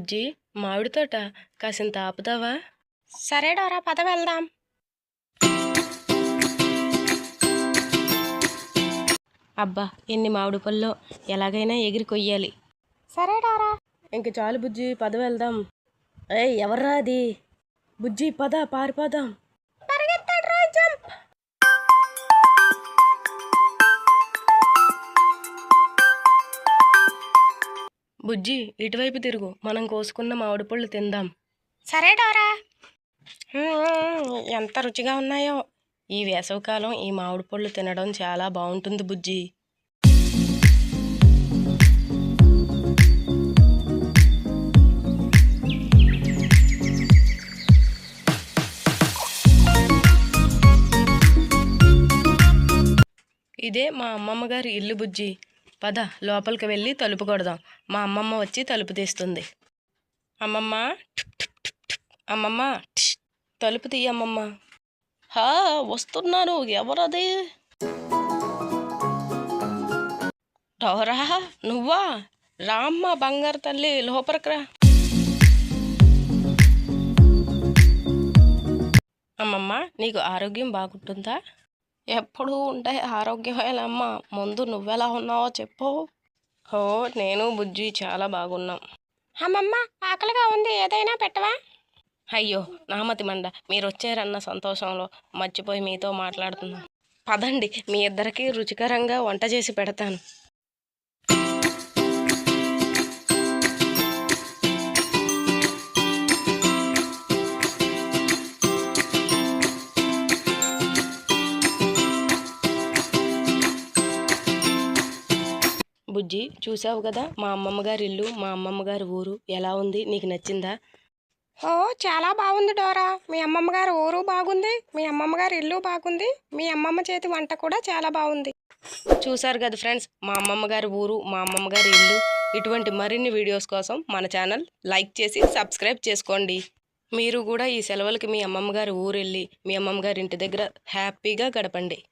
బుజ్జి, మామిడి తోట కాసింత ఆపుతావా? సరే డోరా, పద వెళ్దాం. అబ్బా, ఎన్ని మామిడి పళ్ళో, ఎలాగైనా ఎగిరి కొయ్యాలి. సరే డోరా. ఇంక చాలు బుజ్జి, పద వెళ్దాం. ఏయ్, ఎవర్రా అది? బుజ్జి పద, పారిపోదాం. పరిగెత్తాడు రోయ్, జంప్. బుజ్జి, ఇటువైపు తిరుగు, మనం కోసుకున్న మామిడి పళ్ళు తిందాం. సరే డోరా. ఎంత రుచిగా ఉన్నాయో. ఈ వేసవికాలం ఈ మామిడి పళ్ళు తినడం చాలా బాగుంటుంది బుజ్జి. ఇదే మా అమ్మమ్మ గారి ఇల్లు బుజ్జి. పద, లోపలికి వెళ్ళి తలుపు కొడదాం. మా అమ్మమ్మ వచ్చి తలుపు తీస్తుంది. అమ్మమ్మ, అమ్మమ్మ, తలుపు తీయమ్మమ్మ. హా, వస్తున్నాను. ఎవరది? డోరా, నువ్వా? రామ్మ బంగారు తల్లి, లోపలికి రా. అమ్మమ్మ, నీకు ఆరోగ్యం బాగుంటుందా? ఎప్పుడూ ఉంటాయి ఆరోగ్యమేనమ్మ. ముందు నువ్వెలా ఉన్నావో చెప్పు. ఓ, నేను బుజ్జి చాలా బాగున్నాం. అమ్మమ్మ, ఆకలిగా ఉంది, ఏదైనా పెట్టవా? అయ్యో, నామతి మండ, మీరు వచ్చారన్న సంతోషంలో మర్చిపోయి మీతో మాట్లాడుతున్నాను. పదండి, మీ ఇద్దరికి రుచికరంగా వంట చేసి పెడతాను. బుజ్జి, చూసావు కదా మా అమ్మమ్మ గారి ఇల్లు, మా అమ్మమ్మ గారి ఊరు ఎలా ఉంది? నీకు నచ్చిందా? ఓ, చాలా బాగుంది డోరా. మీ అమ్మమ్మ గారి ఊరు బాగుంది, మీ అమ్మమ్మ గారి ఇల్లు బాగుంది, మీ అమ్మమ్మ చేతి వంట కూడా చాలా బాగుంది. చూసారు కదా ఫ్రెండ్స్, మా అమ్మమ్మ గారి ఊరు, మా అమ్మమ్మ గారి ఇల్లు. ఇటువంటి మరిన్ని వీడియోస్ కోసం మన ఛానల్ లైక్ చేసి సబ్స్క్రైబ్ చేసుకోండి. మీరు కూడా ఈ సెలవులకి మీ అమ్మమ్మ గారి ఊరు వెళ్ళి మీ అమ్మమ్మ గారి ఇంటి దగ్గర హ్యాపీగా గడపండి.